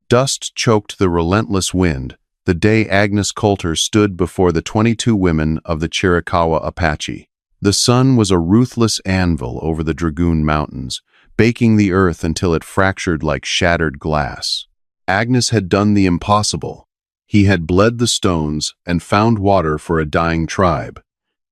Dust choked the relentless wind the day Agnes Coulter stood before the 22 women of the Chiricahua Apache. The sun was a ruthless anvil over the Dragoon Mountains, baking the earth until it fractured like shattered glass. Agnes had done the impossible. He had bled the stones and found water for a dying tribe.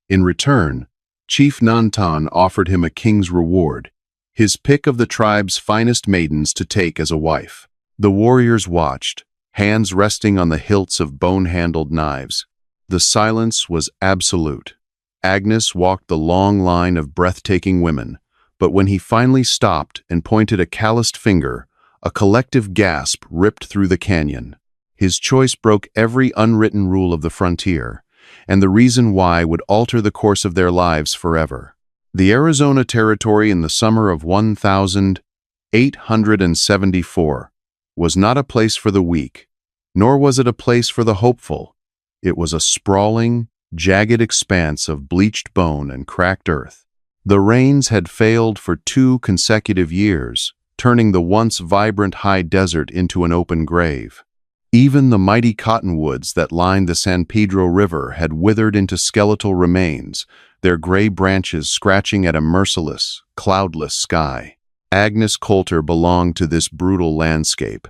In return, Chief Nantan offered him a king's reward, his pick of the tribe's finest maidens to take as a wife. The warriors watched, hands resting on the hilts of bone-handled knives. The silence was absolute. Agnes walked the long line of breathtaking women, but when he finally stopped and pointed a calloused finger, a collective gasp ripped through the canyon. His choice broke every unwritten rule of the frontier, and the reason why would alter the course of their lives forever. The Arizona Territory in the summer of 1874 was not a place for the weak, nor was it a place for the hopeful. It was a sprawling, jagged expanse of bleached bone and cracked earth. The rains had failed for 2 consecutive years, turning the once vibrant high desert into an open grave. Even the mighty cottonwoods that lined the San Pedro River had withered into skeletal remains, their gray branches scratching at a merciless, cloudless sky. Agnes Coulter belonged to this brutal landscape.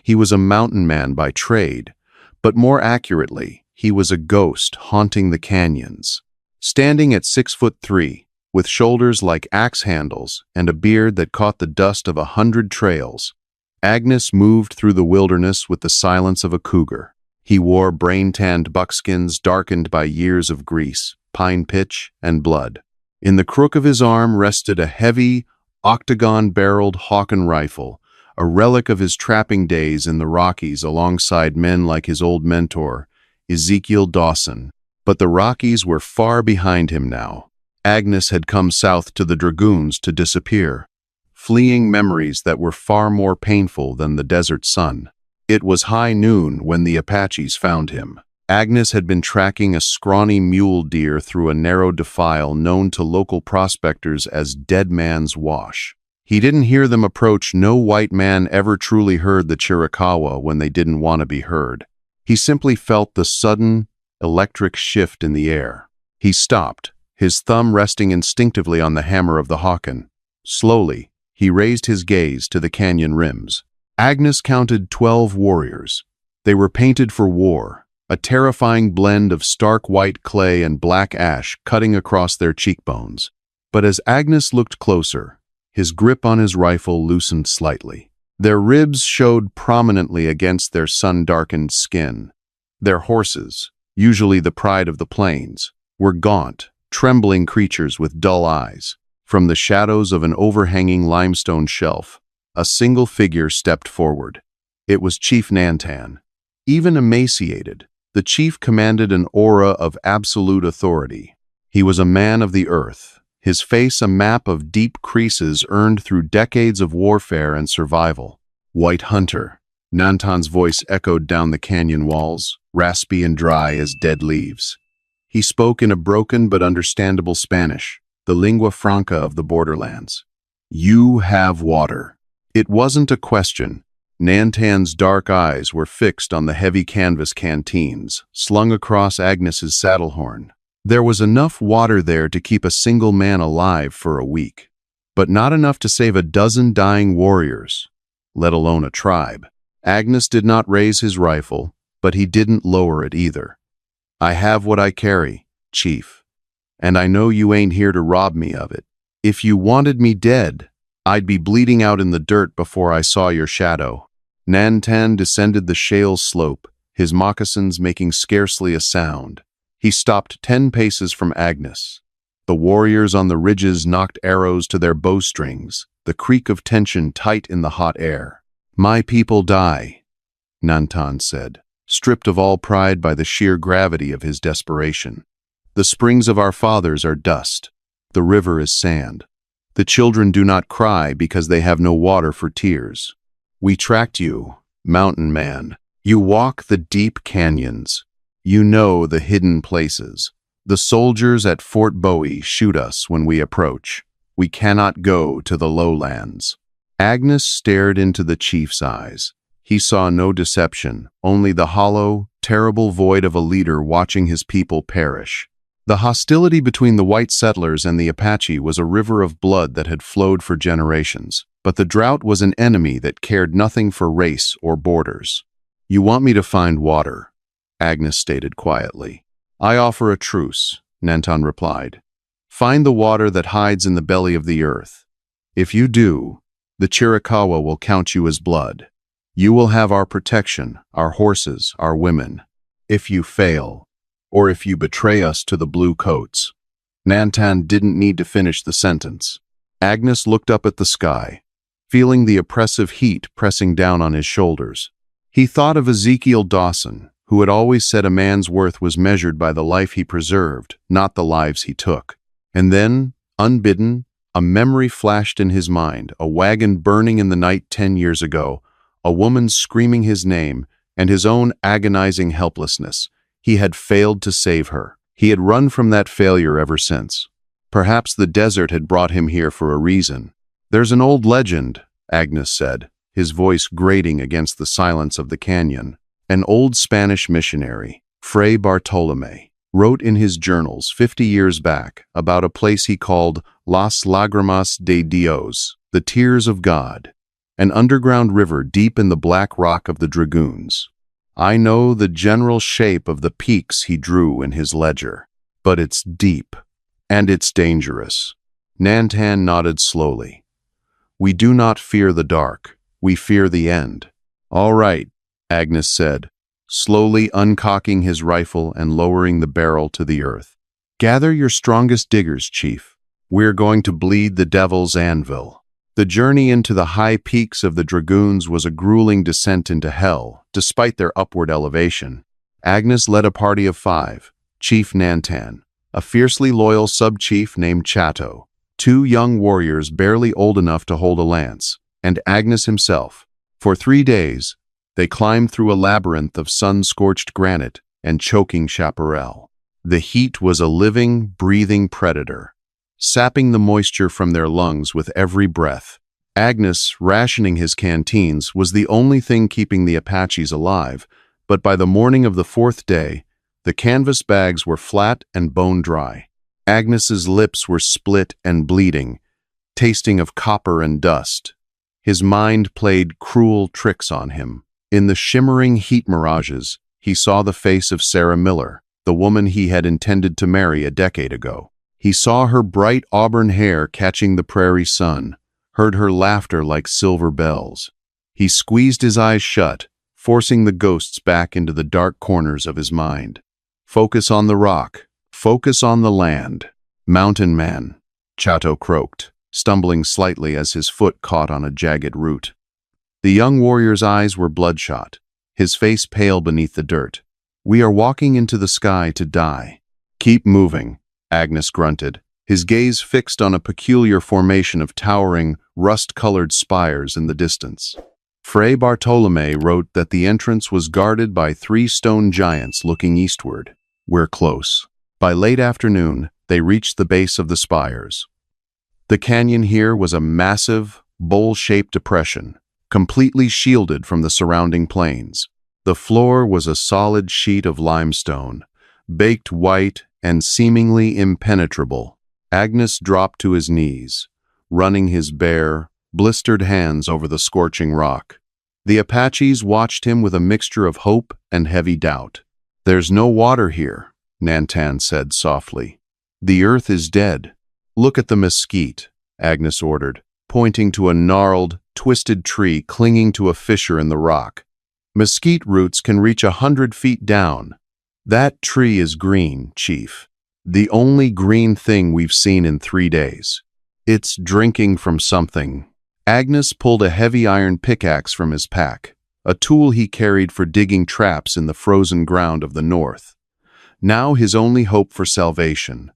He was a mountain man by trade, but more accurately, he was a ghost haunting the canyons. Standing at 6'3", with shoulders like axe handles and a beard that caught the dust of 100 trails, Agnes moved through the wilderness with the silence of a cougar. He wore brain-tanned buckskins darkened by years of grease, pine pitch, and blood. In the crook of his arm rested a heavy, octagon-barreled Hawken rifle, a relic of his trapping days in the Rockies alongside men like his old mentor, Ezekiel Dawson. But the Rockies were far behind him now. Agnes had come south to the Dragoons to disappear, fleeing memories that were far more painful than the desert sun. It was high noon when the Apaches found him. Agnes had been tracking a scrawny mule deer through a narrow defile known to local prospectors as Dead Man's Wash. He didn't hear them approach. No white man ever truly heard the Chiricahua when they didn't want to be heard. He simply felt the sudden, electric shift in the air. He stopped, his thumb resting instinctively on the hammer of the Hawken. Slowly, he raised his gaze to the canyon rims. Agnes counted 12 warriors. They were painted for war, a terrifying blend of stark white clay and black ash cutting across their cheekbones. But as Agnes looked closer, his grip on his rifle loosened slightly. Their ribs showed prominently against their sun-darkened skin. Their horses, usually the pride of the plains, were gaunt, trembling creatures with dull eyes. From the shadows of an overhanging limestone shelf, a single figure stepped forward. It was Chief Nantan. Even emaciated, the chief commanded an aura of absolute authority. He was a man of the earth, his face a map of deep creases earned through decades of warfare and survival. White Hunter. Nantan's voice echoed down the canyon walls, raspy and dry as dead leaves. He spoke in a broken but understandable Spanish, the lingua franca of the borderlands. You have water. It wasn't a question. Nantan's dark eyes were fixed on the heavy canvas canteens, slung across Agnes's saddle horn. There was enough water there to keep a single man alive for a week, but not enough to save a dozen dying warriors, let alone a tribe. Agnes did not raise his rifle, but he didn't lower it either. I have what I carry, Chief, and I know you ain't here to rob me of it. If you wanted me dead, I'd be bleeding out in the dirt before I saw your shadow. Nantan descended the shale slope, his moccasins making scarcely a sound. He stopped 10 paces from Agnes. The warriors on the ridges knocked arrows to their bowstrings, the creak of tension tight in the hot air. My people die, Nantan said, stripped of all pride by the sheer gravity of his desperation. The springs of our fathers are dust. The river is sand. The children do not cry because they have no water for tears. We tracked you, mountain man. You walk the deep canyons. You know the hidden places. The soldiers at Fort Bowie shoot us when we approach. We cannot go to the lowlands. Agnes stared into the chief's eyes. He saw no deception, only the hollow, terrible void of a leader watching his people perish. The hostility between the white settlers and the Apache was a river of blood that had flowed for generations, but the drought was an enemy that cared nothing for race or borders. "You want me to find water," Agnes stated quietly. "I offer a truce," Nantan replied. "Find the water that hides in the belly of the earth. If you do, the Chiricahua will count you as blood. You will have our protection, our horses, our women. If you fail, or if you betray us to the blue coats." Nantan didn't need to finish the sentence. Agnes looked up at the sky, feeling the oppressive heat pressing down on his shoulders. He thought of Ezekiel Dawson, who had always said a man's worth was measured by the life he preserved, not the lives he took. And then, unbidden, a memory flashed in his mind, a wagon burning in the night 10 years ago, a woman screaming his name, and his own agonizing helplessness. He had failed to save her. He had run from that failure ever since. Perhaps the desert had brought him here for a reason. "There's an old legend," Agnes said, his voice grating against the silence of the canyon. "An old Spanish missionary, Fray Bartolomé, wrote in his journals 50 years back about a place he called Las Lágrimas de Dios, the Tears of God, an underground river deep in the black rock of the Dragoons. I know the general shape of the peaks he drew in his ledger, but it's deep, and it's dangerous." Nantan nodded slowly. "We do not fear the dark. We fear the end." "All right," Agnes said, slowly uncocking his rifle and lowering the barrel to the earth. "Gather your strongest diggers, Chief. We're going to bleed the devil's anvil." The journey into the high peaks of the Dragoons was a grueling descent into hell, despite their upward elevation. Agnes led a party of 5, Chief Nantan, a fiercely loyal sub-chief named Chato, 2 young warriors barely old enough to hold a lance, and Agnes himself. For 3 days, they climbed through a labyrinth of sun-scorched granite and choking chaparral. The heat was a living, breathing predator, sapping the moisture from their lungs with every breath. Agnes, rationing his canteens, was the only thing keeping the Apaches alive, but by the morning of the 4th day, the canvas bags were flat and bone-dry. Agnes's lips were split and bleeding, tasting of copper and dust. His mind played cruel tricks on him. In the shimmering heat mirages, he saw the face of Sarah Miller, the woman he had intended to marry a decade ago. He saw her bright auburn hair catching the prairie sun, heard her laughter like silver bells. He squeezed his eyes shut, forcing the ghosts back into the dark corners of his mind. "Focus on the rock. Focus on the land. Mountain man," Chato croaked, stumbling slightly as his foot caught on a jagged root. The young warrior's eyes were bloodshot, his face pale beneath the dirt. "We are walking into the sky to die." "Keep moving," Agnes grunted, his gaze fixed on a peculiar formation of towering, rust-colored spires in the distance. Fray Bartolomé wrote that the entrance was guarded by 3 stone giants looking eastward. "We're close." By late afternoon, they reached the base of the spires. The canyon here was a massive, bowl-shaped depression, completely shielded from the surrounding plains. The floor was a solid sheet of limestone, baked white and seemingly impenetrable. Agnes dropped to his knees, running his bare, blistered hands over the scorching rock. The Apaches watched him with a mixture of hope and heavy doubt. "There's no water here," Nantan said softly. "The earth is dead." "Look at the mesquite," Agnes ordered, pointing to a gnarled, twisted tree clinging to a fissure in the rock. "Mesquite roots can reach 100 feet down. That tree is green, Chief. The only green thing we've seen in 3 days. It's drinking from something." Agnes pulled a heavy iron pickaxe from his pack, a tool he carried for digging traps in the frozen ground of the north. Now his only hope for salvation.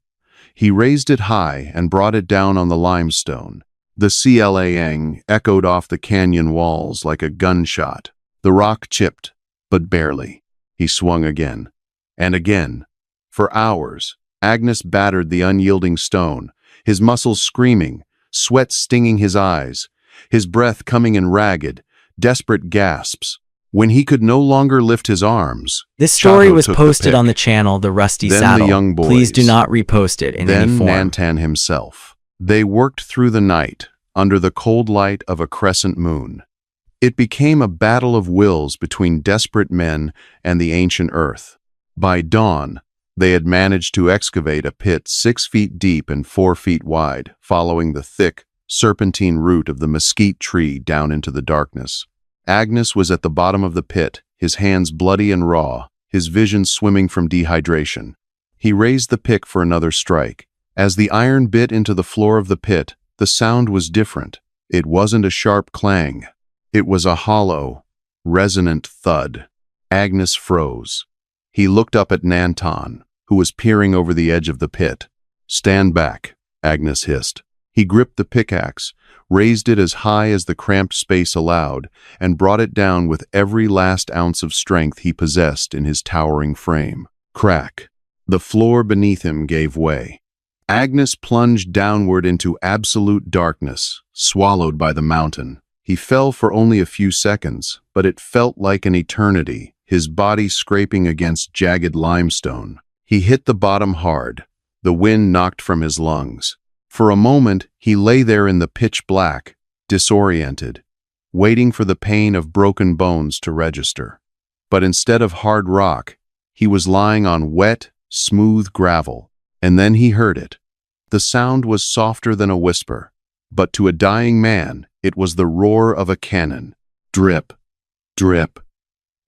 He raised it high and brought it down on the limestone. The clang echoed off the canyon walls like a gunshot. The rock chipped, but barely. He swung again. And again. For hours, Agnes battered the unyielding stone, his muscles screaming, sweat stinging his eyes, his breath coming in ragged, desperate gasps. When he could no longer lift his arms, This story Chato was took posted the on the pick. channel The Rusty Then Saddle. the young boys. Please do not repost it in any Then form. Nantan himself. They worked through the night, under the cold light of a crescent moon. It became a battle of wills between desperate men and the ancient earth. By dawn, they had managed to excavate a pit 6 feet deep and 4 feet wide, following the thick, serpentine root of the mesquite tree down into the darkness. Agnes was at the bottom of the pit, his hands bloody and raw, his vision swimming from dehydration. He raised the pick for another strike. As the iron bit into the floor of the pit, the sound was different. It wasn't a sharp clang. It was a hollow, resonant thud. Agnes froze. He looked up at Nantan, who was peering over the edge of the pit. "Stand back," Agnes hissed. He gripped the pickaxe, raised it as high as the cramped space allowed, and brought it down with every last ounce of strength he possessed in his towering frame. Crack. The floor beneath him gave way. Agnes plunged downward into absolute darkness, swallowed by the mountain. He fell for only a few seconds, but it felt like an eternity, his body scraping against jagged limestone. He hit the bottom hard. The wind knocked from his lungs. For a moment, he lay there in the pitch black, disoriented, waiting for the pain of broken bones to register. But instead of hard rock, he was lying on wet, smooth gravel. And then he heard it. The sound was softer than a whisper, but to a dying man, it was the roar of a cannon. Drip, drip,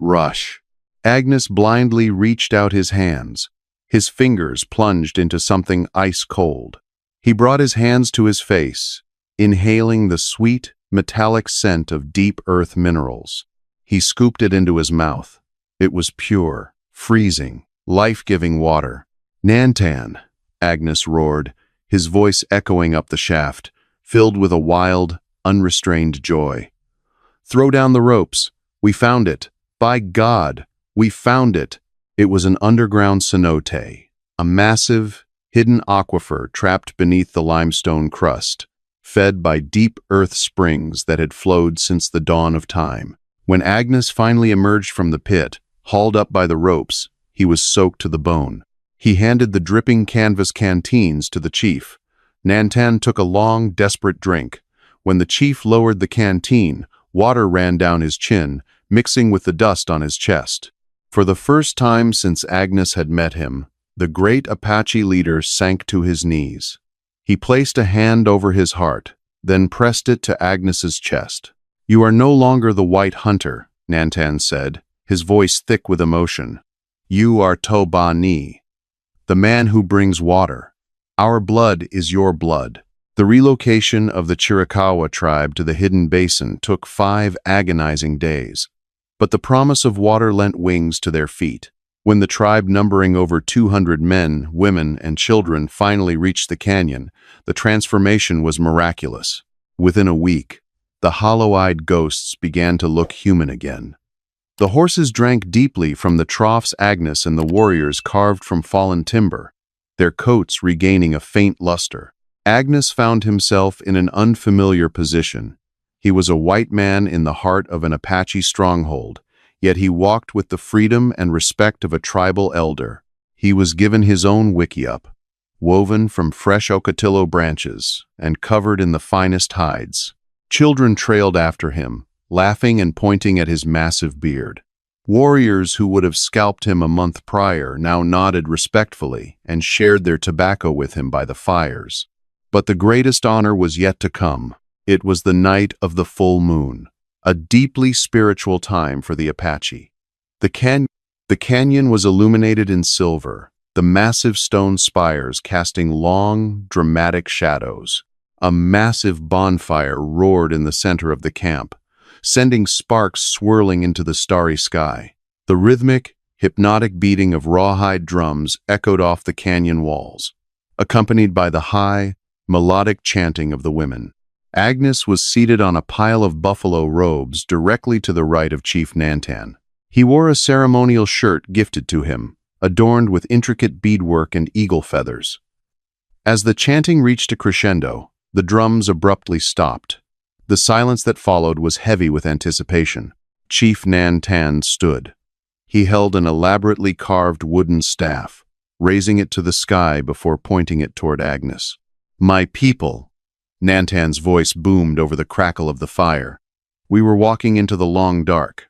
rush. Agnes blindly reached out his hands. His fingers plunged into something ice cold. He brought his hands to his face, inhaling the sweet, metallic scent of deep earth minerals. He scooped it into his mouth. It was pure, freezing, life-giving water. "Nantan," Agnes roared, his voice echoing up the shaft, filled with a wild, unrestrained joy. "Throw down the ropes. We found it. By God, we found it." It was an underground cenote, a massive, hidden aquifer trapped beneath the limestone crust, fed by deep earth springs that had flowed since the dawn of time. When Agnes finally emerged from the pit, hauled up by the ropes, he was soaked to the bone. He handed the dripping canvas canteens to the chief. Nantan took a long, desperate drink. When the chief lowered the canteen, water ran down his chin, mixing with the dust on his chest. For the first time since Agnes had met him, the great Apache leader sank to his knees. He placed a hand over his heart, then pressed it to Agnes's chest. "You are no longer the white hunter," Nantan said, his voice thick with emotion. "You are Tobani, the man who brings water. Our blood is your blood." The relocation of the Chiricahua tribe to the hidden basin took 5 agonizing days, but the promise of water lent wings to their feet. When the tribe numbering over 200 men, women, and children finally reached the canyon, the transformation was miraculous. Within a week, the hollow-eyed ghosts began to look human again. The horses drank deeply from the troughs Agnes and the warriors carved from fallen timber, their coats regaining a faint luster. Agnes found himself in an unfamiliar position. He was a white man in the heart of an Apache stronghold, yet he walked with the freedom and respect of a tribal elder. He was given his own wickiup, woven from fresh ocotillo branches and covered in the finest hides. Children trailed after him, laughing and pointing at his massive beard. Warriors who would have scalped him a month prior now nodded respectfully and shared their tobacco with him by the fires. But the greatest honor was yet to come. It was the night of the full moon, a deeply spiritual time for the Apache. The canyon was illuminated in silver, the massive stone spires casting long, dramatic shadows. A massive bonfire roared in the center of the camp, sending sparks swirling into the starry sky. The rhythmic, hypnotic beating of rawhide drums echoed off the canyon walls, accompanied by the high, melodic chanting of the women. Agnes was seated on a pile of buffalo robes directly to the right of Chief Nantan. He wore a ceremonial shirt gifted to him, adorned with intricate beadwork and eagle feathers. As the chanting reached a crescendo, the drums abruptly stopped. The silence that followed was heavy with anticipation. Chief Nan Tan stood. He held an elaborately carved wooden staff, raising it to the sky before pointing it toward Agnes. "My people," Nantan's voice boomed over the crackle of the fire. We were walking into the long dark.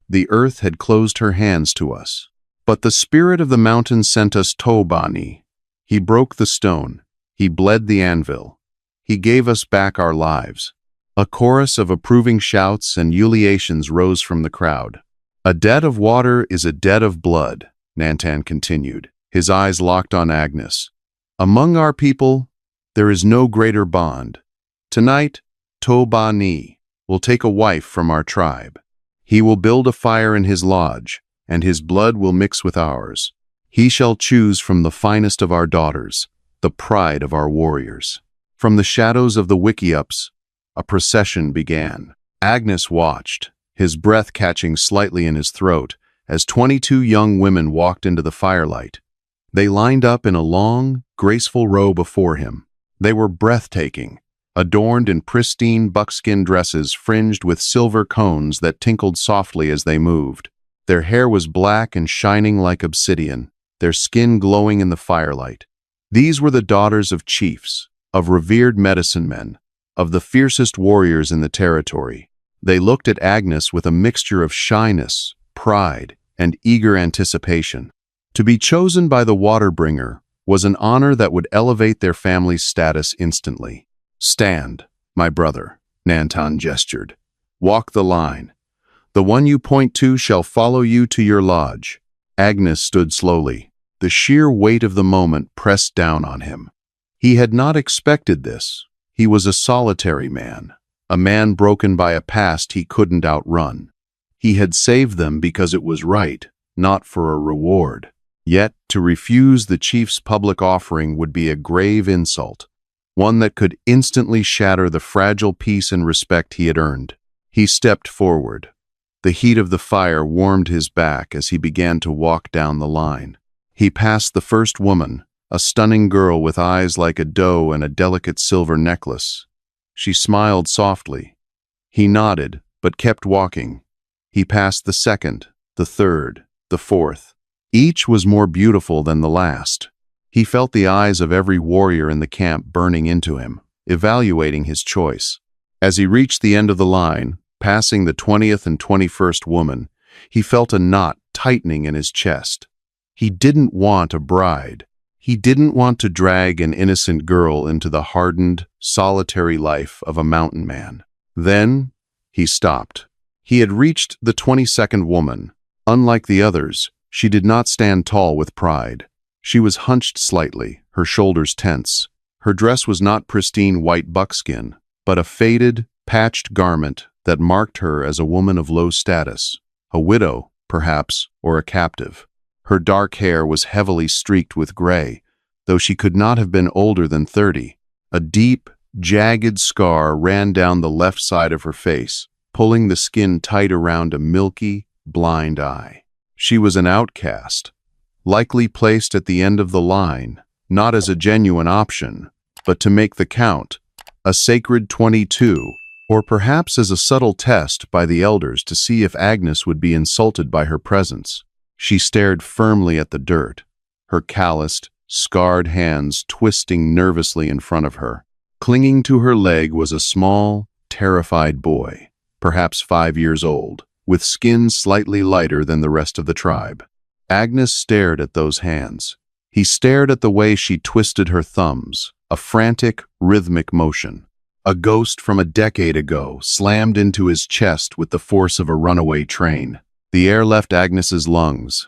The earth had closed her hands to us. But the spirit of the mountain sent us Tobani. He broke the stone. He bled the anvil. He gave us back our lives. A chorus of approving shouts and ululations rose from the crowd. "A debt of water is a debt of blood," Nantan continued, his eyes locked on Agnes. "Among our people, there is no greater bond. Tonight, Tobani will take a wife from our tribe. He will build a fire in his lodge, and his blood will mix with ours. He shall choose from the finest of our daughters, the pride of our warriors." From the shadows of the wickiups, a procession began. Agnes watched, his breath catching slightly in his throat, as 22 young women walked into the firelight. They lined up in a long, graceful row before him. They were breathtaking, adorned in pristine buckskin dresses fringed with silver cones that tinkled softly as they moved. Their hair was black and shining like obsidian, their skin glowing in the firelight. These were the daughters of chiefs, of revered medicine men, of the fiercest warriors in the territory. They looked at Agnes with a mixture of shyness, pride, and eager anticipation. To be chosen by the Waterbringer was an honor that would elevate their family's status instantly. "Stand, my brother," Nantan gestured. "Walk the line. The one you point to shall follow you to your lodge." Agnes stood slowly. The sheer weight of the moment pressed down on him. He had not expected this. He was a solitary man, a man broken by a past he couldn't outrun. He had saved them because it was right, not for a reward. Yet, to refuse the chief's public offering would be a grave insult, one that could instantly shatter the fragile peace and respect he had earned. He stepped forward. The heat of the fire warmed his back as he began to walk down the line. He passed the first woman, a stunning girl with eyes like a doe and a delicate silver necklace. She smiled softly. He nodded, but kept walking. He passed the second, the third, the fourth. Each was more beautiful than the last. He felt the eyes of every warrior in the camp burning into him, evaluating his choice. As he reached the end of the line, passing the 20th and 21st woman, he felt a knot tightening in his chest. He didn't want a bride. He didn't want to drag an innocent girl into the hardened, solitary life of a mountain man. Then, he stopped. He had reached the 22nd woman. Unlike the others, she did not stand tall with pride. She was hunched slightly, her shoulders tense. Her dress was not pristine white buckskin, but a faded, patched garment that marked her as a woman of low status, a widow, perhaps, or a captive. Her dark hair was heavily streaked with gray, though she could not have been older than 30. A deep, jagged scar ran down the left side of her face, pulling the skin tight around a milky, blind eye. She was an outcast, likely placed at the end of the line, not as a genuine option, but to make the count, a sacred 22, or perhaps as a subtle test by the elders to see if Agnes would be insulted by her presence. She stared firmly at the dirt, her calloused, scarred hands twisting nervously in front of her. Clinging to her leg was a small, terrified boy, perhaps 5 years old, with skin slightly lighter than the rest of the tribe. Agnes stared at those hands. He stared at the way she twisted her thumbs, a frantic, rhythmic motion. A ghost from a decade ago slammed into his chest with the force of a runaway train. The air left Agnes's lungs.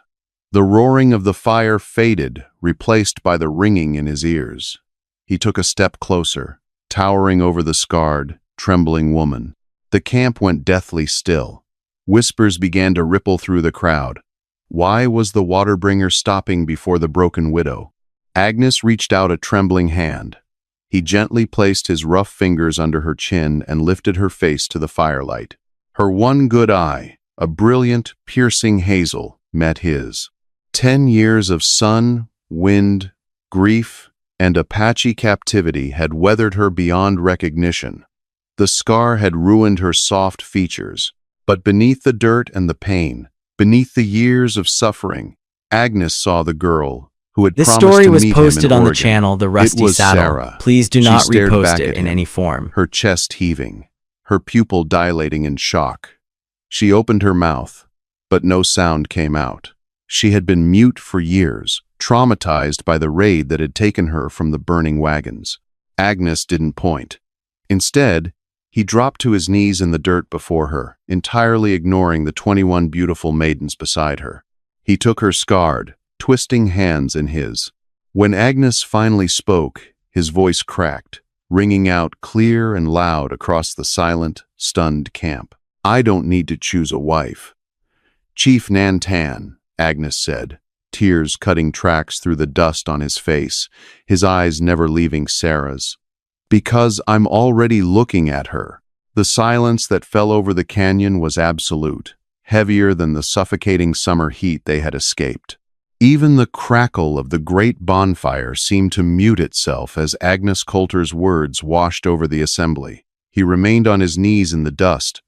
The roaring of the fire faded, replaced by the ringing in his ears. He took a step closer, towering over the scarred, trembling woman. The camp went deathly still. Whispers began to ripple through the crowd. Why was the Waterbringer stopping before the broken widow? Agnes reached out a trembling hand. He gently placed his rough fingers under her chin and lifted her face to the firelight. Her one good eye, a brilliant, piercing hazel, met his. 10 years of sun, wind, grief, and Apache captivity had weathered her beyond recognition. The The scar had ruined her soft features, but beneath the dirt and the pain, beneath the years of suffering, Agnes saw the girl who had This promised story to was meet him in posted on the Oregon. channel The It Rusty was Saddle. Sarah. Please do She not stared repost back it at in him, any form. her chest heaving, her pupil dilating in shock. She opened her mouth, but no sound came out. She had been mute for years, traumatized by the raid that had taken her from the burning wagons. Agnes didn't point. Instead, he dropped to his knees in the dirt before her, entirely ignoring the 21 beautiful maidens beside her. He took her scarred, twisting hands in his. When Agnes finally spoke, his voice cracked, ringing out clear and loud across the silent, stunned camp. "I don't need to choose a wife." "Chief Nantan," Agnes said, tears cutting tracks through the dust on his face, his eyes never leaving Sarah's. "Because I'm already looking at her." The silence that fell over the canyon was absolute, heavier than the suffocating summer heat they had escaped. Even the crackle of the great bonfire seemed to mute itself as Agnes Coulter's words washed over the assembly. He remained on his knees in the dust.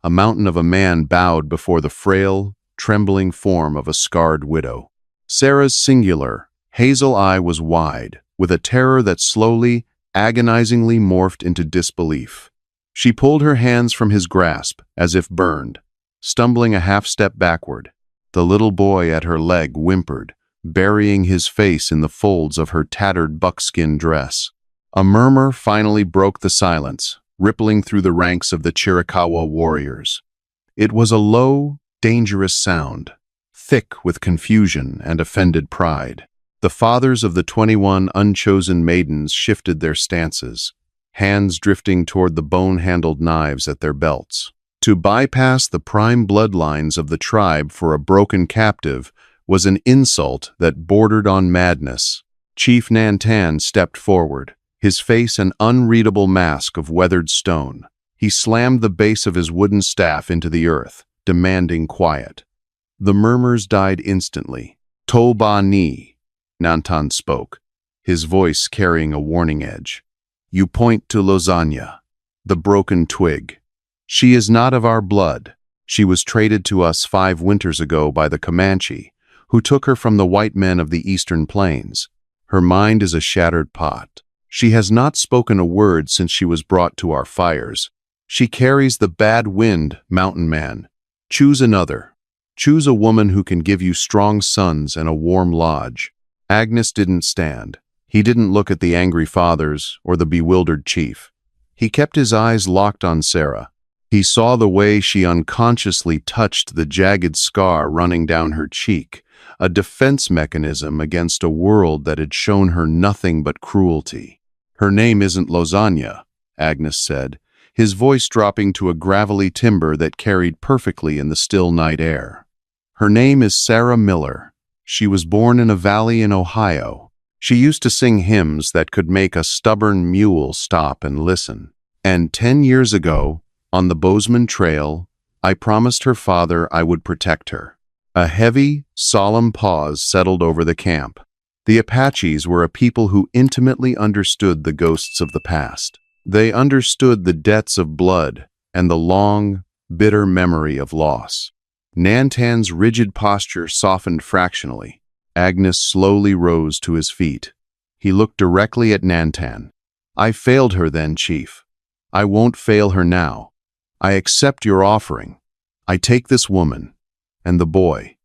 A mountain of a man bowed before the frail, trembling form of a scarred widow. Sarah's singular, hazel eye was wide, with a terror that slowly, agonizingly morphed into disbelief. She pulled her hands from his grasp, as if burned, stumbling a half-step backward. The little boy at her leg whimpered, burying his face in the folds of her tattered buckskin dress. A murmur finally broke the silence, rippling through the ranks of the Chiricahua warriors. It was a low, dangerous sound, thick with confusion and offended pride. The fathers of the 21 unchosen maidens shifted their stances, hands drifting toward the bone-handled knives at their belts. To bypass the prime bloodlines of the tribe for a broken captive was an insult that bordered on madness. Chief Nantan stepped forward, his face an unreadable mask of weathered stone. He slammed the base of his wooden staff into the earth, demanding quiet. The murmurs died instantly. "Toba ni," Nantan spoke, his voice carrying a warning edge. "You point to Lasagna, the broken twig. She is not of our blood. She was traded to us 5 winters ago by the Comanche, who took her from the white men of the eastern plains. Her mind is a shattered pot. She has not spoken a word since she was brought to our fires. She carries the bad wind, mountain man. Choose another. Choose a woman who can give you strong sons and a warm lodge." Agnes didn't stand. He didn't look at the angry fathers or the bewildered chief. He kept his eyes locked on Sarah. He saw the way she unconsciously touched the jagged scar running down her cheek, a defense mechanism against a world that had shown her nothing but cruelty. "Her name isn't Lasagna," Agnes said, his voice dropping to a gravelly timbre that carried perfectly in the still night air. "Her name is Sarah Miller. She was born in a valley in Ohio. She used to sing hymns that could make a stubborn mule stop and listen. And 10 years ago, on the Bozeman Trail, I promised her father I would protect her." A heavy, solemn pause settled over the camp. The Apaches were a people who intimately understood the ghosts of the past. They understood the debts of blood and the long, bitter memory of loss. Nantan's rigid posture softened fractionally. Agnes slowly rose to his feet. He looked directly at Nantan. "I failed her then, Chief. I won't fail her now. I accept your offering. I take this woman and the boy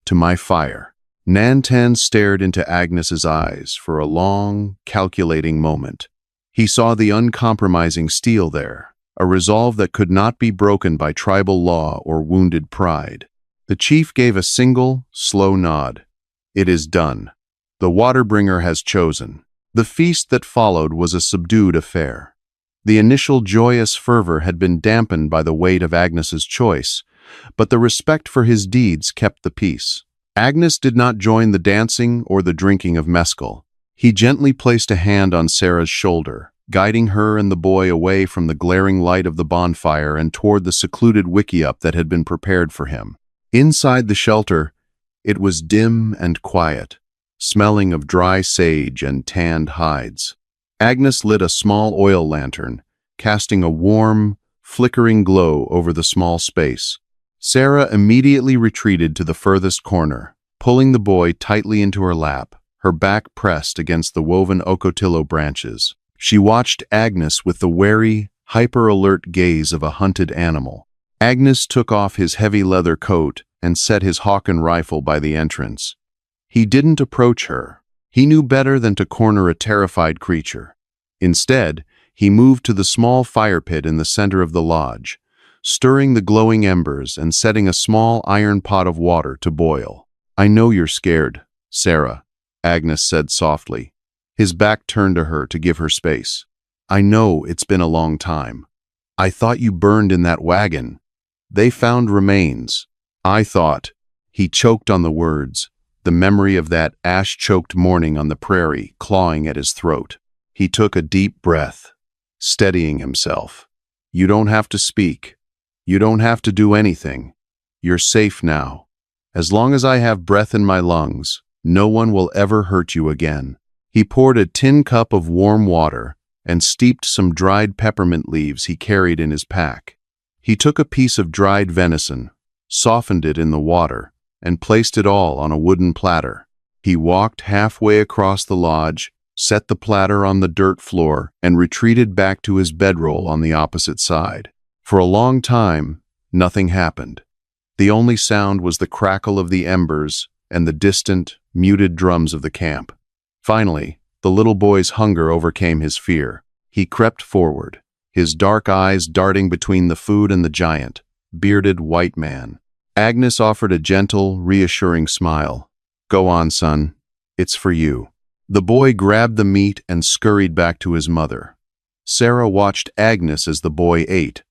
to my fire." Nantan stared into Agnes's eyes for a long, calculating moment. He saw the uncompromising steel there, a resolve that could not be broken by tribal law or wounded pride. The chief gave a single, slow nod. "It is done. The water-bringer has chosen." The feast that followed was a subdued affair. The initial joyous fervor had been dampened by the weight of Agnes's choice, but the respect for his deeds kept the peace. Agnes did not join the dancing or the drinking of mezcal. He gently placed a hand on Sarah's shoulder, guiding her and the boy away from the glaring light of the bonfire and toward the secluded wickiup that had been prepared for him. Inside the shelter, it was dim and quiet, smelling of dry sage and tanned hides. Agnes lit a small oil lantern, casting a warm, flickering glow over the small space. Sarah immediately retreated to the furthest corner, pulling the boy tightly into her lap, her back pressed against the woven ocotillo branches. She watched Agnes with the wary, hyper-alert gaze of a hunted animal. Agnes took off his heavy leather coat and set his Hawken rifle by the entrance. He didn't approach her. He knew better than to corner a terrified creature. Instead, he moved to the small fire pit in the center of the lodge, stirring the glowing embers and setting a small iron pot of water to boil. "I know you're scared, Sarah," Agnes said softly, his back turned to her to give her space. "I know it's been a long time. I thought you burned in that wagon. They found remains. I thought—" He choked on the words, the memory of that ash-choked morning on the prairie clawing at his throat. He took a deep breath, steadying himself. "You don't have to speak. You don't have to do anything. You're safe now. As long as I have breath in my lungs, no one will ever hurt you again." He poured a tin cup of warm water and steeped some dried peppermint leaves he carried in his pack. He took a piece of dried venison, softened it in the water, and placed it all on a wooden platter. He walked halfway across the lodge, set the platter on the dirt floor, and retreated back to his bedroll on the opposite side. For a long time, nothing happened. The only sound was the crackle of the embers and the distant, muted drums of the camp. Finally, the little boy's hunger overcame his fear. He crept forward, his dark eyes darting between the food and the giant, bearded white man. Agnes offered a gentle, reassuring smile. "Go on, son. It's for you." The boy grabbed the meat and scurried back to his mother. Sarah watched Agnes as the boy ate.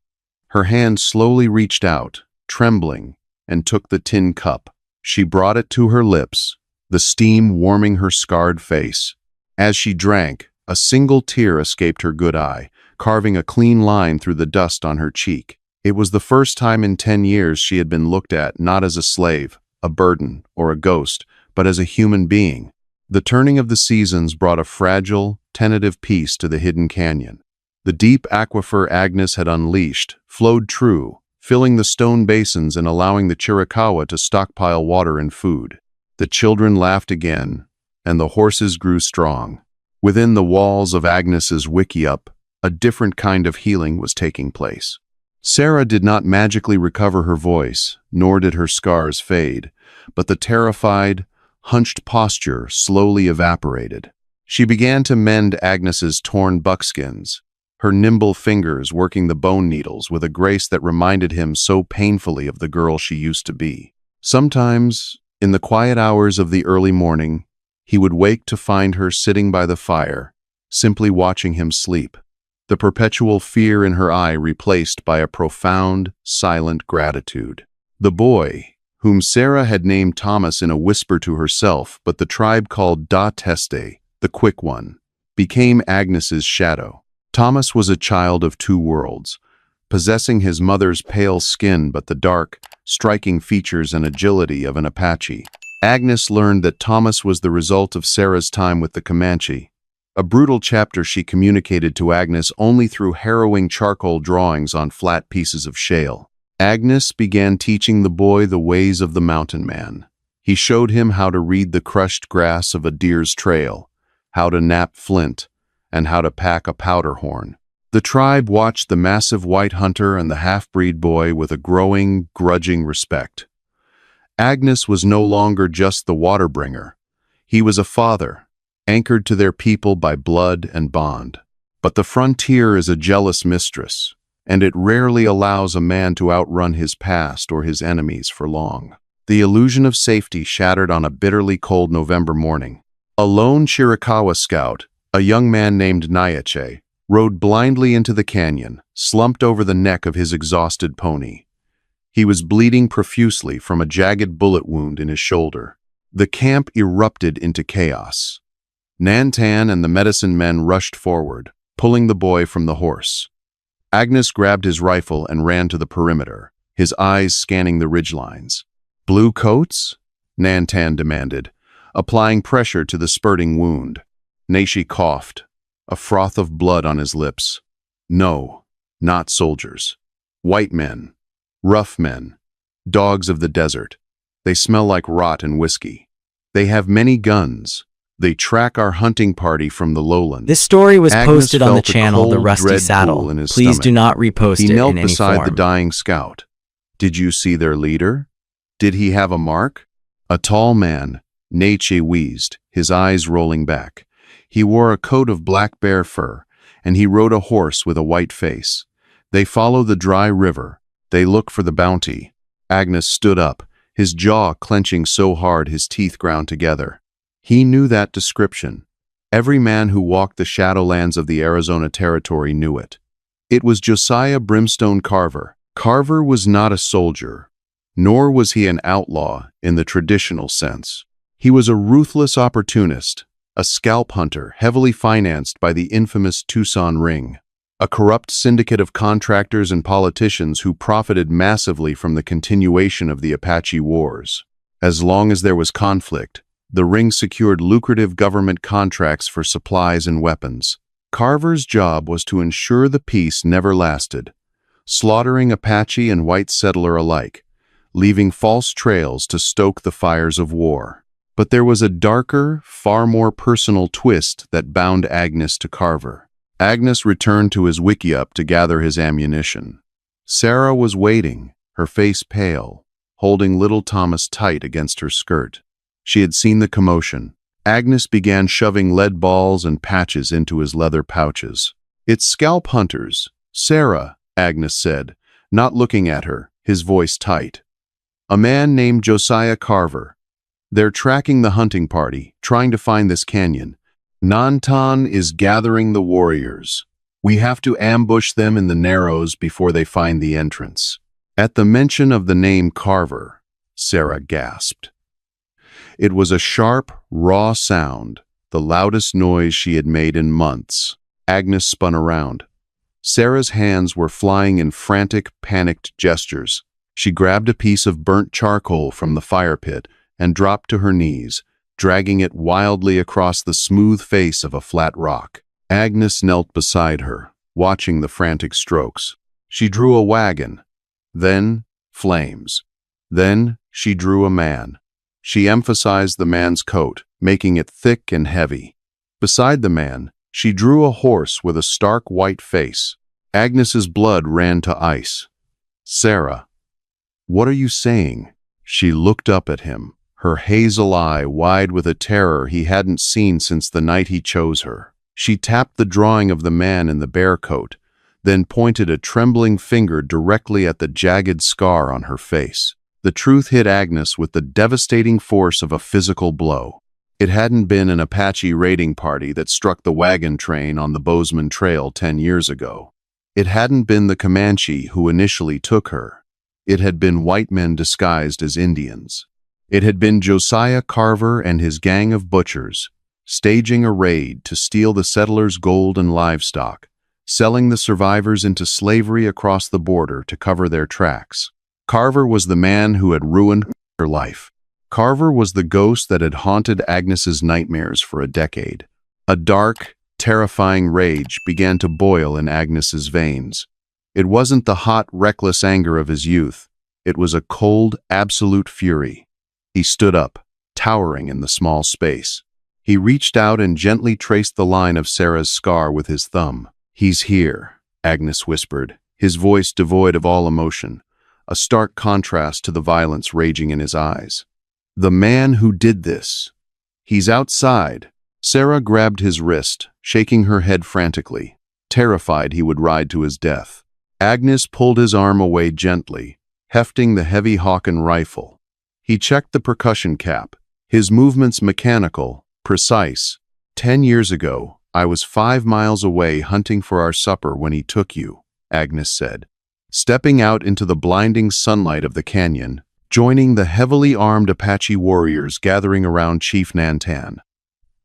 Her hand slowly reached out, trembling, and took the tin cup. She brought it to her lips, the steam warming her scarred face. As she drank, a single tear escaped her good eye, carving a clean line through the dust on her cheek. It was the first time in 10 years she had been looked at not as a slave, a burden, or a ghost, but as a human being. The turning of the seasons brought a fragile, tentative peace to the hidden canyon. The deep aquifer Agnes had unleashed flowed true, filling the stone basins and allowing the Chiricahua to stockpile water and food. The children laughed again, and the horses grew strong. Within the walls of Agnes's wickiup, a different kind of healing was taking place. Sarah did not magically recover her voice, nor did her scars fade, but the terrified, hunched posture slowly evaporated. She began to mend Agnes's torn buckskins, her nimble fingers working the bone needles with a grace that reminded him so painfully of the girl she used to be. Sometimes, in the quiet hours of the early morning, he would wake to find her sitting by the fire, simply watching him sleep, the perpetual fear in her eye replaced by a profound, silent gratitude. The boy, whom Sarah had named Thomas in a whisper to herself, but the tribe called Da Teste, the Quick One, became Agnes's shadow. Thomas was a child of two worlds, possessing his mother's pale skin but the dark, striking features and agility of an Apache. Agnes learned that Thomas was the result of Sarah's time with the Comanche, a brutal chapter she communicated to Agnes only through harrowing charcoal drawings on flat pieces of shale. Agnes began teaching the boy the ways of the mountain man. He showed him how to read the crushed grass of a deer's trail, how to knap flint, and how to pack a powder horn. The tribe watched the massive white hunter and the half-breed boy with a growing, grudging respect. Agnes was no longer just the water-bringer. He was a father, anchored to their people by blood and bond. But the frontier is a jealous mistress, and it rarely allows a man to outrun his past or his enemies for long. The illusion of safety shattered on a bitterly cold November morning. A lone Chiricahua scout, a young man named Nyache, rode blindly into the canyon, slumped over the neck of his exhausted pony. He was bleeding profusely from a jagged bullet wound in his shoulder. The camp erupted into chaos. Nantan and the medicine men rushed forward, pulling the boy from the horse. Agnes grabbed his rifle and ran to the perimeter, his eyes scanning the ridgelines. "Blue coats?" Nantan demanded, applying pressure to the spurting wound. Nashi coughed, a froth of blood on his lips. No, not soldiers. White men. Rough men. Dogs of the desert. They smell like rot and whiskey. They have many guns. They track our hunting party from the lowlands. This story was Agnes posted on the felt a channel The cold, Rusty dread Saddle. pool in his Please do stomach. not repost He it knelt in any beside the form. dying scout. Did you see their leader? Did he have a mark? A tall man, Nietzsche wheezed, his eyes rolling back. He wore a coat of black bear fur, and he rode a horse with a white face. They follow the dry river. They look for the bounty. Agnes stood up, his jaw clenching so hard his teeth ground together. He knew that description. Every man who walked the shadowlands of the Arizona Territory knew it. It was Josiah Brimstone Carver. Carver was not a soldier, nor was he an outlaw in the traditional sense. He was a ruthless opportunist, a scalp hunter heavily financed by the infamous Tucson Ring, a corrupt syndicate of contractors and politicians who profited massively from the continuation of the Apache Wars. As long as there was conflict, the Ring secured lucrative government contracts for supplies and weapons. Carver's job was to ensure the peace never lasted, slaughtering Apache and white settler alike, leaving false trails to stoke the fires of war. But there was a darker, far more personal twist that bound Agnes to Carver. Agnes returned to his wickiup to gather his ammunition. Sarah was waiting, her face pale, holding little Thomas tight against her skirt. She had seen the commotion. Agnes began shoving lead balls and patches into his leather pouches. "It's scalp hunters, Sarah," Agnes said, not looking at her, his voice tight. "A man named Josiah Carver. They're tracking the hunting party, trying to find this canyon. Nantan is gathering the warriors. We have to ambush them in the Narrows before they find the entrance." At the mention of the name Carver, Sarah gasped. It was a sharp, raw sound, the loudest noise she had made in months. Agnes spun around. Sarah's hands were flying in frantic, panicked gestures. She grabbed a piece of burnt charcoal from the fire pit and dropped to her knees, dragging it wildly across the smooth face of a flat rock. Agnes knelt beside her, watching the frantic strokes. She drew a wagon, then flames. Then she drew a man. She emphasized the man's coat, making it thick and heavy. Beside the man, she drew a horse with a stark white face. Agnes's blood ran to ice. "Sarah, what are you saying?" She looked up at him, her hazel eye wide with a terror he hadn't seen since the night he chose her. She tapped the drawing of the man in the bear coat, then pointed a trembling finger directly at the jagged scar on her face. The truth hit Agnes with the devastating force of a physical blow. It hadn't been an Apache raiding party that struck the wagon train on the Bozeman Trail 10 years ago. It hadn't been the Comanche who initially took her. It had been white men disguised as Indians. It had been Josiah Carver and his gang of butchers, staging a raid to steal the settlers' gold and livestock, selling the survivors into slavery across the border to cover their tracks. Carver was the man who had ruined her life. Carver was the ghost that had haunted Agnes's nightmares for a decade. A dark, terrifying rage began to boil in Agnes's veins. It wasn't the hot, reckless anger of his youth. It was a cold, absolute fury. He stood up, towering in the small space. He reached out and gently traced the line of Sarah's scar with his thumb. "He's here," Agnes whispered, his voice devoid of all emotion, a stark contrast to the violence raging in his eyes. "The man who did this. He's outside." Sarah grabbed his wrist, shaking her head frantically, terrified he would ride to his death. Agnes pulled his arm away gently, hefting the heavy Hawken rifle. He checked the percussion cap, his movements mechanical, precise. "10 years ago, I was 5 miles away hunting for our supper when he took you," Agnes said, stepping out into the blinding sunlight of the canyon, joining the heavily armed Apache warriors gathering around Chief Nantan.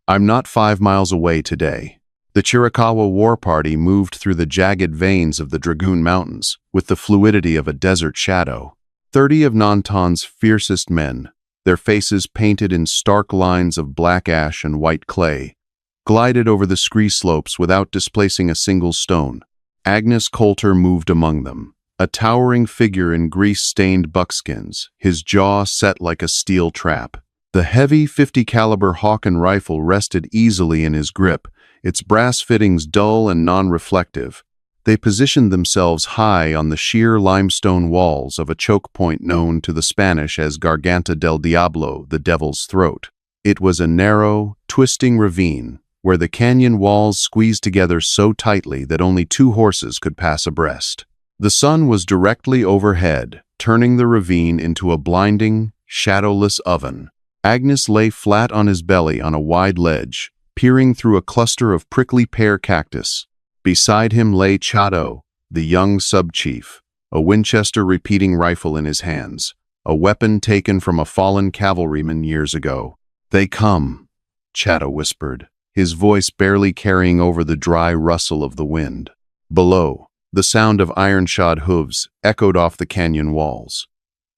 "I'm not 5 miles away today." The Chiricahua war party moved through the jagged veins of the Dragoon Mountains with the fluidity of a desert shadow. 30 of Nantan's fiercest men, their faces painted in stark lines of black ash and white clay, glided over the scree slopes without displacing a single stone. Agnes Coulter moved among them, a towering figure in grease-stained buckskins, his jaw set like a steel trap. The heavy 50 caliber Hawken rifle rested easily in his grip, its brass fittings dull and non-reflective. They positioned themselves high on the sheer limestone walls of a choke point known to the Spanish as Garganta del Diablo, the Devil's Throat. It was a narrow, twisting ravine, where the canyon walls squeezed together so tightly that only 2 horses could pass abreast. The sun was directly overhead, turning the ravine into a blinding, shadowless oven. Agnes lay flat on his belly on a wide ledge, peering through a cluster of prickly pear cactus. Beside him lay Chato, the young sub-chief, a Winchester repeating rifle in his hands, a weapon taken from a fallen cavalryman years ago. "They come," Chato whispered, his voice barely carrying over the dry rustle of the wind. Below, the sound of iron-shod hooves echoed off the canyon walls.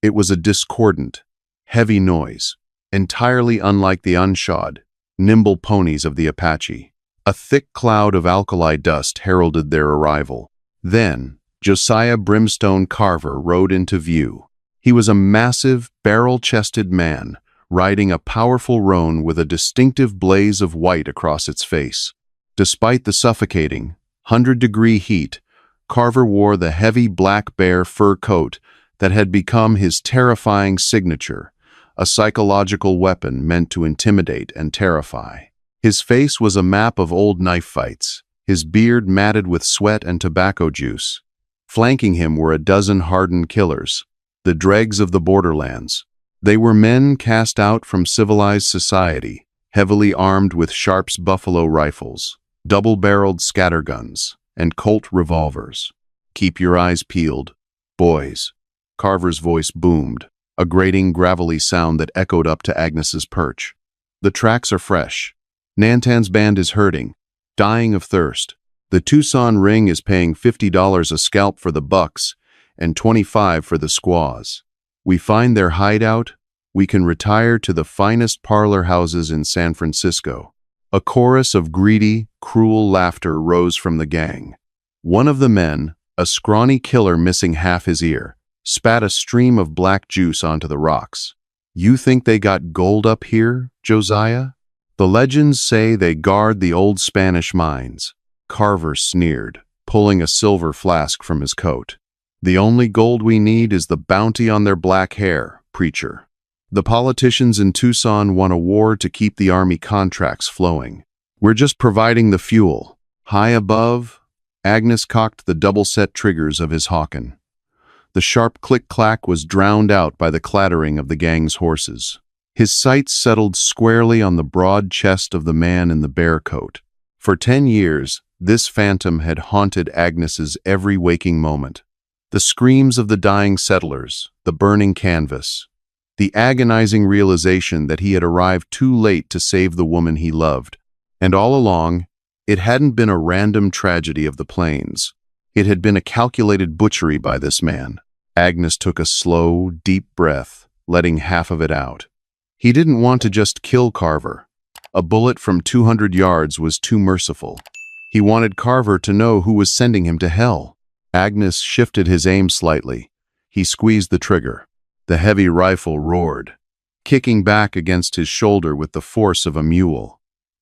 It was a discordant, heavy noise, entirely unlike the unshod, nimble ponies of the Apache. A thick cloud of alkali dust heralded their arrival. Then, Josiah Brimstone Carver rode into view. He was a massive, barrel-chested man, riding a powerful roan with a distinctive blaze of white across its face. Despite the suffocating, 100-degree heat, Carver wore the heavy black bear fur coat that had become his terrifying signature, a psychological weapon meant to intimidate and terrify. His face was a map of old knife fights, his beard matted with sweat and tobacco juice. Flanking him were a dozen hardened killers, the dregs of the borderlands. They were men cast out from civilized society, heavily armed with Sharp's buffalo rifles, double-barreled scatterguns, and Colt revolvers. "Keep your eyes peeled, boys," Carver's voice boomed, a grating, gravelly sound that echoed up to Agnes's perch. "The tracks are fresh. Nantan's band is hurting, dying of thirst. The Tucson Ring is paying $50 a scalp for the bucks and $25 for the squaws. We find their hideout, we can retire to the finest parlor houses in San Francisco." A chorus of greedy, cruel laughter rose from the gang. One of the men, a scrawny killer missing half his ear, spat a stream of black juice onto the rocks. "You think they got gold up here, Josiah? The legends say they guard the old Spanish mines." Carver sneered, pulling a silver flask from his coat. "The only gold we need is the bounty on their black hair, preacher. The politicians in Tucson won a war to keep the army contracts flowing. We're just providing the fuel." High above, Agnes cocked the double-set triggers of his Hawken. The sharp click-clack was drowned out by the clattering of the gang's horses. His sights settled squarely on the broad chest of the man in the bear coat. For 10 years, this phantom had haunted Agnes's every waking moment. The screams of the dying settlers, the burning canvas, the agonizing realization that he had arrived too late to save the woman he loved. And all along, it hadn't been a random tragedy of the plains. It had been a calculated butchery by this man. Agnes took a slow, deep breath, letting half of it out. He didn't want to just kill Carver. A bullet from 200 yards was too merciful. He wanted Carver to know who was sending him to hell. Agnes shifted his aim slightly. He squeezed the trigger. The heavy rifle roared, kicking back against his shoulder with the force of a mule.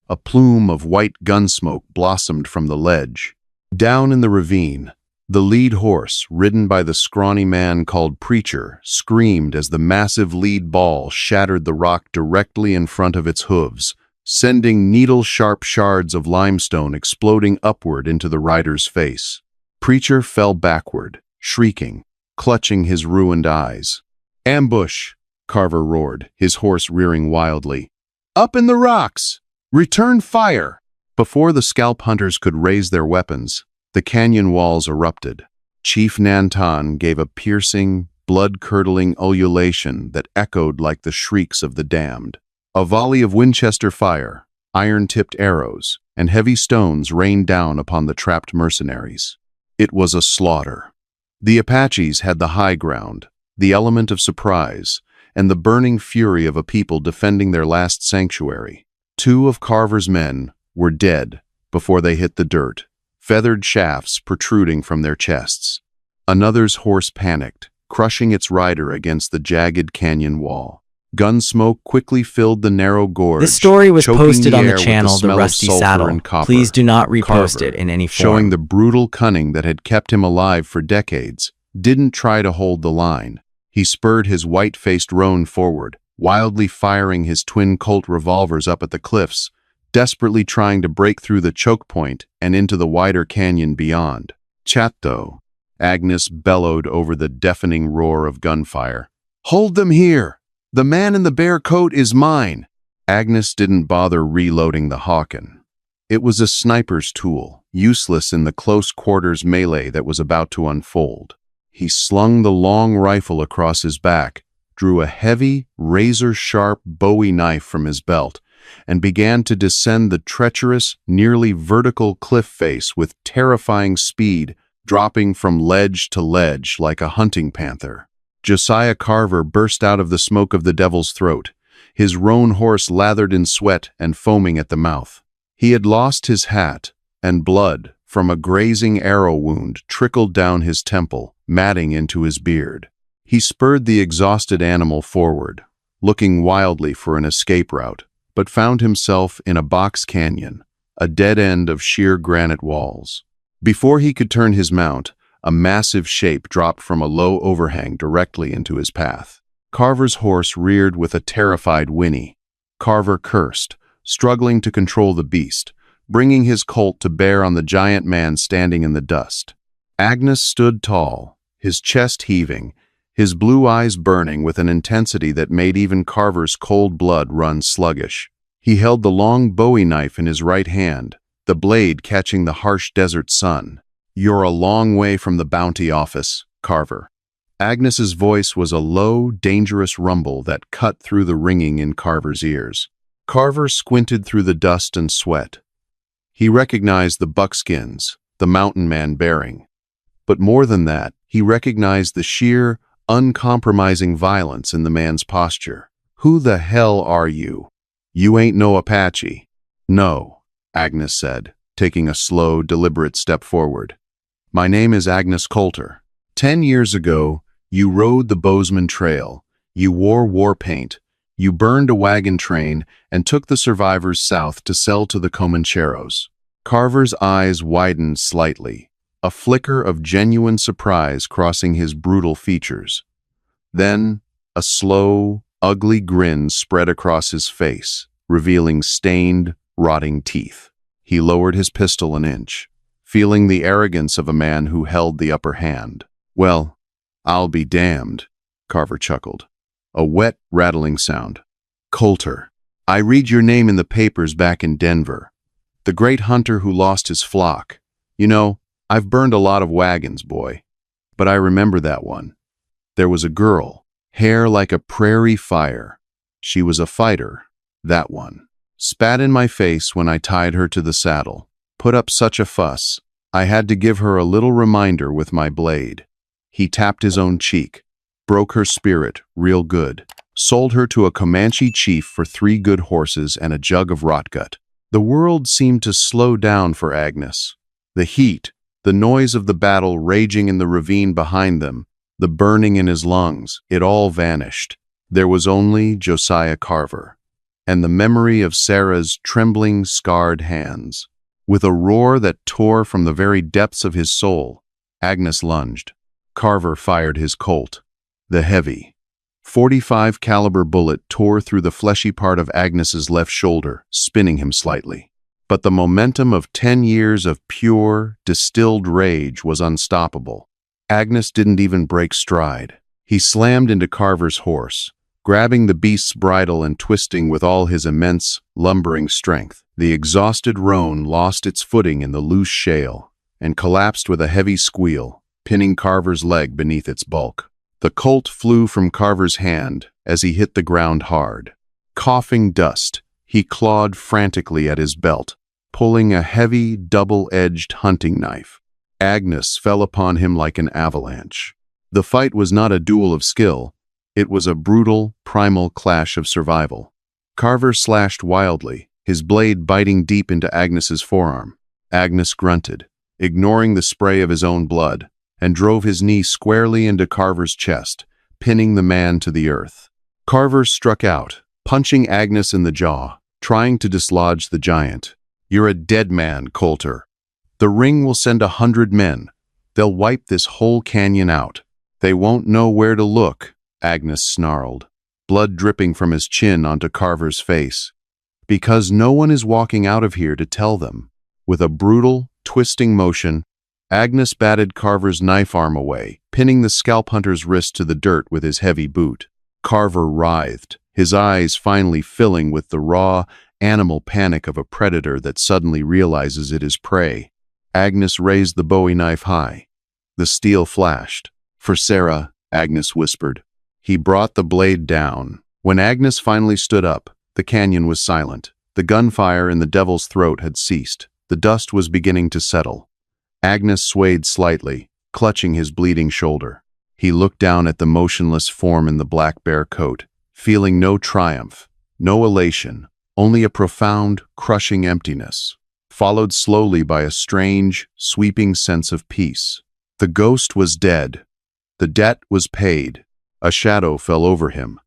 A plume of white gun smoke blossomed from the ledge. Down in the ravine, the lead horse, ridden by the scrawny man called Preacher, screamed as the massive lead ball shattered the rock directly in front of its hooves, sending needle-sharp shards of limestone exploding upward into the rider's face. Preacher fell backward, shrieking, clutching his ruined eyes. "Ambush!" Carver roared, his horse rearing wildly. "Up in the rocks! Return fire!" Before the scalp hunters could raise their weapons, the canyon walls erupted. Chief Nantan gave a piercing, blood-curdling ululation that echoed like the shrieks of the damned. A volley of Winchester fire, iron-tipped arrows, and heavy stones rained down upon the trapped mercenaries. It was a slaughter. The Apaches had the high ground, the element of surprise, and the burning fury of a people defending their last sanctuary. 2 of Carver's men were dead before they hit the dirt, feathered shafts protruding from their chests. Another's horse panicked, crushing its rider against the jagged canyon wall. Gun smoke quickly filled the narrow gorge, This story was choking posted the on the air with channel The smell of Rusty sulfur Saddle. and copper. Please do not repost Carver, it in any showing form. the brutal cunning that had kept him alive for decades, didn't try to hold the line. He spurred his white-faced roan forward, wildly firing his twin Colt revolvers up at the cliffs, desperately trying to break through the choke point and into the wider canyon beyond. Chatto, Agnes bellowed over the deafening roar of gunfire. "Hold them here! The man in the bear coat is mine!" Agnes didn't bother reloading the Hawken. It was a sniper's tool, useless in the close-quarters melee that was about to unfold. He slung the long rifle across his back, drew a heavy, razor-sharp Bowie knife from his belt, and began to descend the treacherous, nearly vertical cliff face with terrifying speed, dropping from ledge to ledge like a hunting panther. Josiah Carver burst out of the smoke of the devil's throat, his roan horse lathered in sweat and foaming at the mouth. He had lost his hat, and blood from a grazing arrow wound trickled down his temple, matting into his beard. He spurred the exhausted animal forward, looking wildly for an escape route, but found himself in a box canyon, a dead end of sheer granite walls. Before he could turn his mount, a massive shape dropped from a low overhang directly into his path. Carver's horse reared with a terrified whinny. Carver cursed, struggling to control the beast, bringing his Colt to bear on the giant man standing in the dust. Agnes stood tall, his chest heaving, his blue eyes burning with an intensity that made even Carver's cold blood run sluggish. He held the long Bowie knife in his right hand, the blade catching the harsh desert sun. "You're a long way from the bounty office, Carver." Agnes's voice was a low, dangerous rumble that cut through the ringing in Carver's ears. Carver squinted through the dust and sweat. He recognized the buckskins, the mountain man bearing. But more than that, he recognized the sheer, uncompromising violence in the man's posture. "Who the hell are you?" "You ain't no Apache." "No," Agnes said, taking a slow, deliberate step forward. "My name is Agnes Coulter. 10 years ago, you rode the Bozeman Trail, you wore war paint, you burned a wagon train, and took the survivors south to sell to the Comancheros." Carver's eyes widened slightly, a flicker of genuine surprise crossing his brutal features. Then, a slow, ugly grin spread across his face, revealing stained, rotting teeth. He lowered his pistol an inch, feeling the arrogance of a man who held the upper hand. "Well, I'll be damned," Carver chuckled. A wet, rattling sound. "Coulter, I read your name in the papers back in Denver. The great hunter who lost his flock. You know, I've burned a lot of wagons, boy. But I remember that one. There was a girl, hair like a prairie fire. She was a fighter, that one. Spat in my face when I tied her to the saddle. Put up such a fuss. I had to give her a little reminder with my blade." He tapped his own cheek. "Broke her spirit real good. Sold her to a Comanche chief for 3 good horses and a jug of rotgut." The world seemed to slow down for Agnes. The heat, the noise of the battle raging in the ravine behind them, the burning in his lungs, it all vanished. There was only Josiah Carver, and the memory of Sarah's trembling, scarred hands. With a roar that tore from the very depths of his soul, Agnes lunged. Carver fired his Colt. The heavy, .45 caliber bullet tore through the fleshy part of Agnes's left shoulder, spinning him slightly. But the momentum of 10 years of pure, distilled rage was unstoppable. Agnes didn't even break stride. He slammed into Carver's horse, grabbing the beast's bridle and twisting with all his immense, lumbering strength. The exhausted roan lost its footing in the loose shale and collapsed with a heavy squeal, pinning Carver's leg beneath its bulk. The Colt flew from Carver's hand as he hit the ground hard. Coughing dust, he clawed frantically at his belt, pulling a heavy, double-edged hunting knife. Agnes fell upon him like an avalanche. The fight was not a duel of skill. It was a brutal, primal clash of survival. Carver slashed wildly, his blade biting deep into Agnes's forearm. Agnes grunted, ignoring the spray of his own blood, and drove his knee squarely into Carver's chest, pinning the man to the earth. Carver struck out, punching Agnes in the jaw, trying to dislodge the giant. "You're a dead man, Coulter. The ring will send 100 men. They'll wipe this whole canyon out. They won't know where to look," Agnes snarled, blood dripping from his chin onto Carver's face. "Because no one is walking out of here to tell them." With a brutal, twisting motion, Agnes batted Carver's knife arm away, pinning the scalp hunter's wrist to the dirt with his heavy boot. Carver writhed, his eyes finally filling with the raw, animal panic of a predator that suddenly realizes it is prey. Agnes raised the Bowie knife high. The steel flashed. "For Sarah," Agnes whispered. He brought the blade down. When Agnes finally stood up, the canyon was silent. The gunfire in the devil's throat had ceased. The dust was beginning to settle. Agnes swayed slightly, clutching his bleeding shoulder. He looked down at the motionless form in the black bear coat, feeling no triumph, no elation, only a profound, crushing emptiness, followed slowly by a strange, sweeping sense of peace. The ghost was dead. The debt was paid. A shadow fell over him.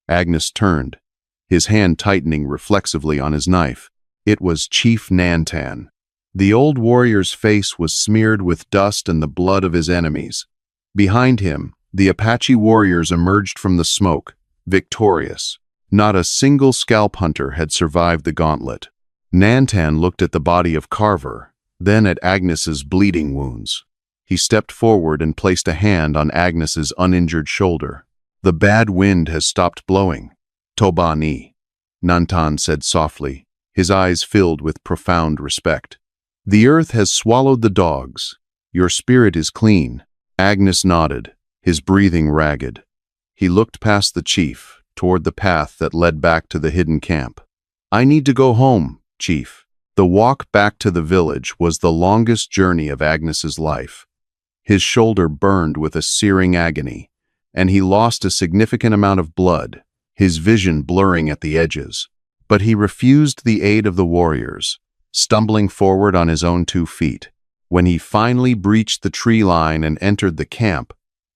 Agnes turned, his hand tightening reflexively on his knife. It was Chief Nantan. The old warrior's face was smeared with dust and the blood of his enemies. Behind him, the Apache warriors emerged from the smoke, victorious. Not a single scalp hunter had survived the gauntlet. Nantan looked at the body of Carver, then at Agnes's bleeding wounds. He stepped forward and placed a hand on Agnes's uninjured shoulder. "The bad wind has stopped blowing." "Toba ni," Nantan said softly, his eyes filled with profound respect. "The earth has swallowed the dogs. Your spirit is clean." Agnes nodded, his breathing ragged. He looked past the chief, toward the path that led back to the hidden camp. "I need to go home, Chief." The walk back to the village was the longest journey of Agnes's life. His shoulder burned with a searing agony, and he lost a significant amount of blood, his vision blurring at the edges. But he refused the aid of the warriors, stumbling forward on his own 2 feet. When he finally breached the tree line and entered the camp,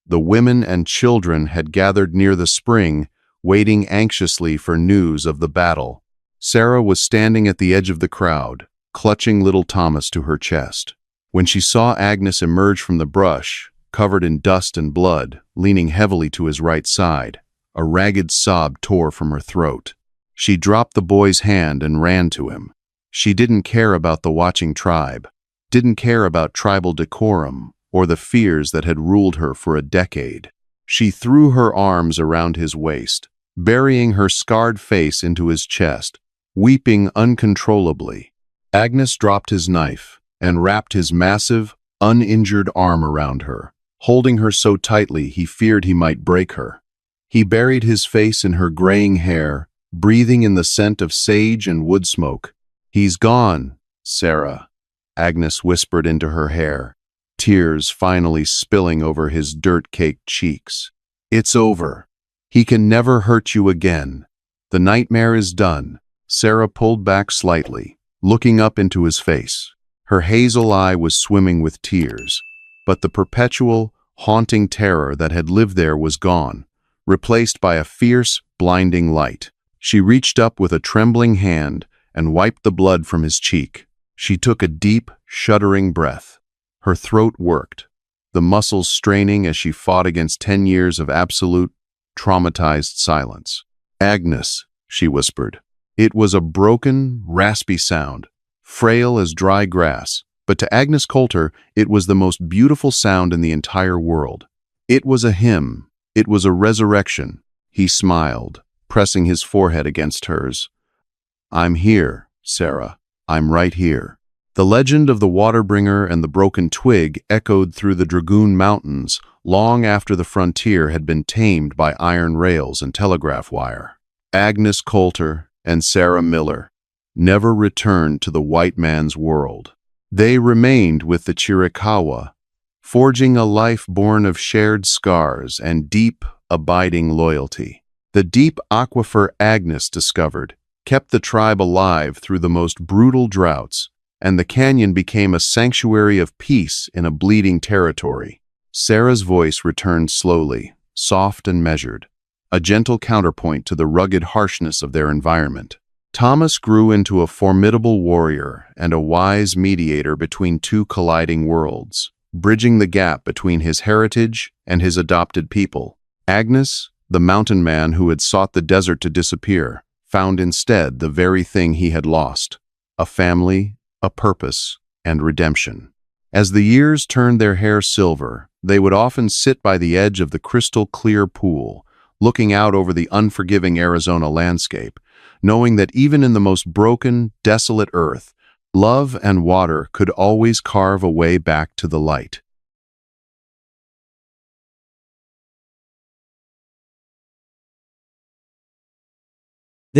the women and children had gathered near the spring, waiting anxiously for news of the battle. Sarah was standing at the edge of the crowd, clutching little Thomas to her chest. When she saw Agnes emerge from the brush, covered in dust and blood, leaning heavily to his right side, a ragged sob tore from her throat. She dropped the boy's hand and ran to him. She didn't care about the watching tribe, didn't care about tribal decorum or the fears that had ruled her for a decade. She threw her arms around his waist, burying her scarred face into his chest, weeping uncontrollably. Agnes dropped his knife and wrapped his massive, uninjured arm around her, holding her so tightly he feared he might break her. He buried his face in her graying hair, breathing in the scent of sage and wood smoke. "He's gone, Sarah," Agnes whispered into her hair, tears finally spilling over his dirt-caked cheeks. "It's over. He can never hurt you again. The nightmare is done." Sarah pulled back slightly, looking up into his face. Her hazel eye was swimming with tears, but the perpetual, haunting terror that had lived there was gone, replaced by a fierce, blinding light. She reached up with a trembling hand and wiped the blood from his cheek. She took a deep, shuddering breath. Her throat worked, the muscles straining as she fought against 10 years of absolute, traumatized silence. "Agnes," she whispered. It was a broken, raspy sound, frail as dry grass, but to Agnes Coulter, it was the most beautiful sound in the entire world. It was a hymn. It was a resurrection. He smiled, pressing his forehead against hers. "I'm here, Sarah. I'm right here." The legend of the water-bringer and the broken twig echoed through the Dragoon Mountains long after the frontier had been tamed by iron rails and telegraph wire. Agnes Coulter and Sarah Miller never returned to the white man's world. They remained with the Chiricahua, forging a life born of shared scars and deep, abiding loyalty. The deep aquifer Agnes discovered kept the tribe alive through the most brutal droughts and the canyon became a sanctuary of peace in a bleeding territory. Sarah's voice returned slowly, soft and measured, a gentle counterpoint to the rugged harshness of their environment. Thomas grew into a formidable warrior and a wise mediator between two colliding worlds, bridging the gap between his heritage and his adopted people. Agnes, the mountain man who had sought the desert to disappear, found instead the very thing he had lost: a family, a purpose, and redemption. As the years turned their hair silver, they would often sit by the edge of the crystal-clear pool, looking out over the unforgiving Arizona landscape, knowing that even in the most broken, desolate earth, love and water could always carve a way back to the light.